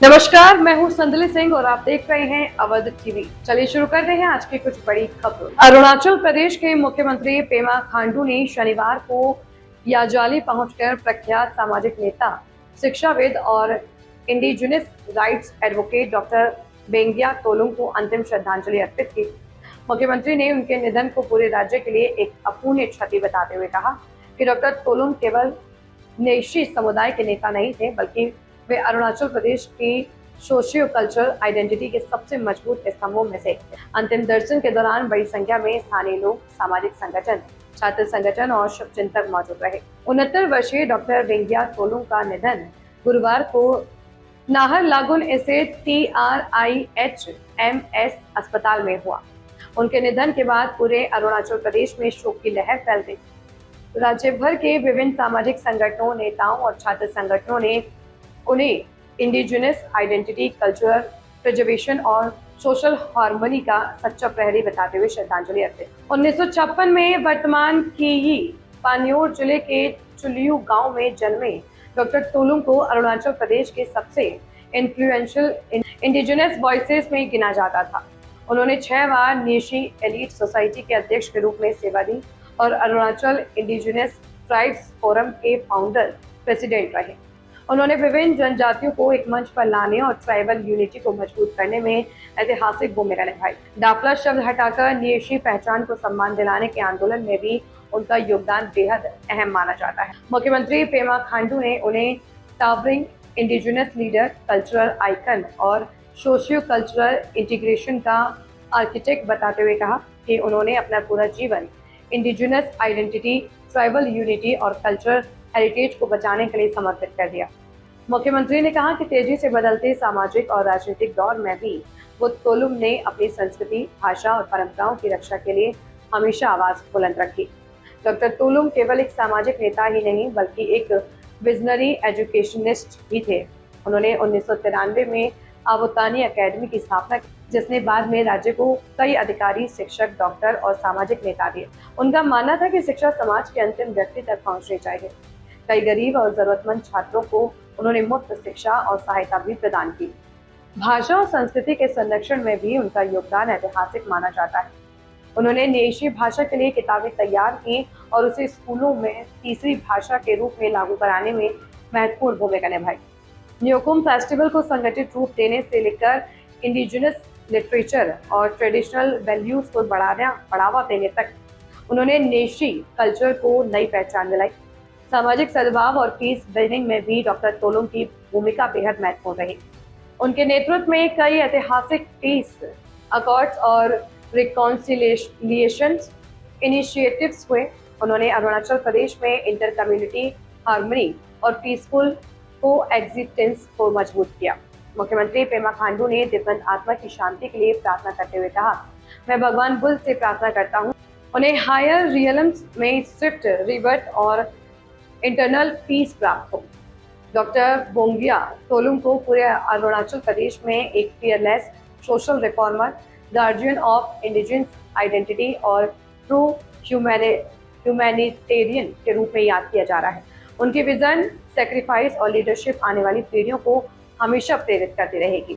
नमस्कार, मैं हूं संदली सिंह और आप देख रहे हैं अवध टीवी। चलिए शुरू करते हैं आज की कुछ बड़ी खबरों। अरुणाचल प्रदेश के मुख्यमंत्री पेमा खांडू ने शनिवार को याजाली पहुंचकर प्रख्यात सामाजिक नेता, शिक्षाविद और indigenous rights advocate doctor Bengia Tolung को अंतिम श्रद्धांजलि अर्पित की। मुख्यमंत्री ने उनके निधन को पूरे राज्य के लिए एक अपूर्णीय क्षति बताते हुए कहा कि डॉक्टर तोलुंग केवल नेशी समुदाय के नेता नहीं थे, बल्कि वे अरुणाचल प्रदेश की सोशियो कल्चरल आइडेंटिटी के सबसे मजबूत स्तंभों में से एक थे। अंतिम दर्शन के दौरान बड़ी संख्या में स्थानीय लोग, सामाजिक संगठन, छात्र संगठन और शुभचिंतक मौजूद रहे। 69 वर्षीय डॉक्टर बेंगिया तोलुंग का निधन गुरुवार को नाहरलागुन स्थित TRIHMS अस्पताल में हुआ। उनके निधन के बाद पूरे अरुणाचल प्रदेश में शोक की लहर फैल गई। राज्य भर के विभिन्न सामाजिक संगठनों, नेताओं और छात्र संगठनों ने उन्हें इंडिजिनस आइडेंटिटी, कल्चरल प्रिजर्वेशन और सोशल हार्मनी का सच्चा प्रहरी बताते हुए श्रद्धांजलि अर्पित। 1956 में वर्तमान की पान्योर जिले के चुलियू गांव में जन्मे डॉक्टर तोलुंग को अरुणाचल प्रदेश के सबसे इन्फ्लुएंशियल इंडिजिनस वॉइसेस में गिना जाता था। उन्होंने 6 बार नेशी एलीट सोसाइटी के अध्यक्ष के रूप में सेवा दी और अरुणाचल इंडिजिनस ट्राइब्स फोरम के फाउंडर प्रेसिडेंट रहे। उन्होंने विभिन्न जनजातियों को एक मंच पर लाने और ट्राइबल यूनिटी को मजबूत करने में ऐतिहासिक भूमिका निभाई। डाफला शब्द हटाकर नेशी पहचान को सम्मान दिलाने के आंदोलन में भी उनका योगदान बेहद अहम माना जाता है। मुख्यमंत्री पेमा खांडू ने उन्हें towering indigenous leader, cultural icon और सोशियो कल्चरल इंटीग्रेशन का आर्किटेक्ट बताते हुए कहा कि उन्होंने अपना पूरा जीवन इंडिजिनस आइडेंटिटी, ट्राइबल यूनिटी और कल्चरल हेरिटेज को बचाने के लिए समर्पित कर दिया। मुख्यमंत्री ने कहा कि तेजी से बदलते सामाजिक और राजनीतिक दौर में भी तोलुंग ने अपनी संस्कृति, भाषा और परंपराओं की रक्षा के लिए हमेशा आवाज बुलंद रखी। डॉक्टर तोलुंग केवल एक सामाजिक नेता ही नहीं, बल्कि एक विजनरी एजुकेशनिस्ट भी थे। उन्होंने 1993 में आवतानी अकेडमी की स्थापना की, जिसने बाद में राज्य को कई अधिकारी, शिक्षक, डॉक्टर और सामाजिक नेता दिए। उनका मानना था कि शिक्षा समाज के अंतिम व्यक्ति तक पहुंचनी चाहिए। कई गरीब और जरूरतमंद छात्रों को उन्होंने मुफ्त शिक्षा और सहायता भी प्रदान की। भाषा और संस्कृति के संरक्षण में भी उनका योगदान ऐतिहासिक माना जाता है। उन्होंने नेशी भाषा के लिए किताबें तैयार की और उसे स्कूलों में तीसरी भाषा के रूप में लागू कराने में महत्वपूर्ण भूमिका निभाई। न्योकुम फेस्टिवल को संगठित रूप देने से लेकर इंडिजिनस लिटरेचर और ट्रेडिशनल वैल्यूज को बढ़ावा देने तक उन्होंने नेशी कल्चर को नई पहचान दिलाई। सामाजिक सद्भाव और पीस बिल्डिंग में भी डॉक्टर तोलुंग की भूमिका बेहद महत्वपूर्ण रही। उनके नेतृत्व में कई ऐतिहासिक पीस अकॉर्ड्स और रिकॉन्सिलिएशन इनिशिएटिव्स हुए। उन्होंने अरुणाचल प्रदेश में इंटर कम्युनिटी हार्मनी और पीसफुल को एग्जिस्टेंस को मजबूत किया। मुख्यमंत्री पेमा खांडू ने दिवंगत आत्मा की शांति के लिए प्रार्थना करते हुए कहा, मैं भगवान बुद्ध से प्रार्थना करता हूँ उन्हें हायर रियल्म्स में स्विफ्ट रिबर्थ और इंटरनल पीस प्राप्त हो। डॉक्टर बेंगिया तोलुंग को पूरे अरुणाचल प्रदेश में एक fearless social reformer, guardian of indigenous identity और ट्रू ह्यूमैनिटेरियन के रूप में याद किया जा रहा है। उनकी विजन, सेक्रीफाइस और लीडरशिप आने वाली पीढ़ियों को हमेशा प्रेरित करती रहेगी।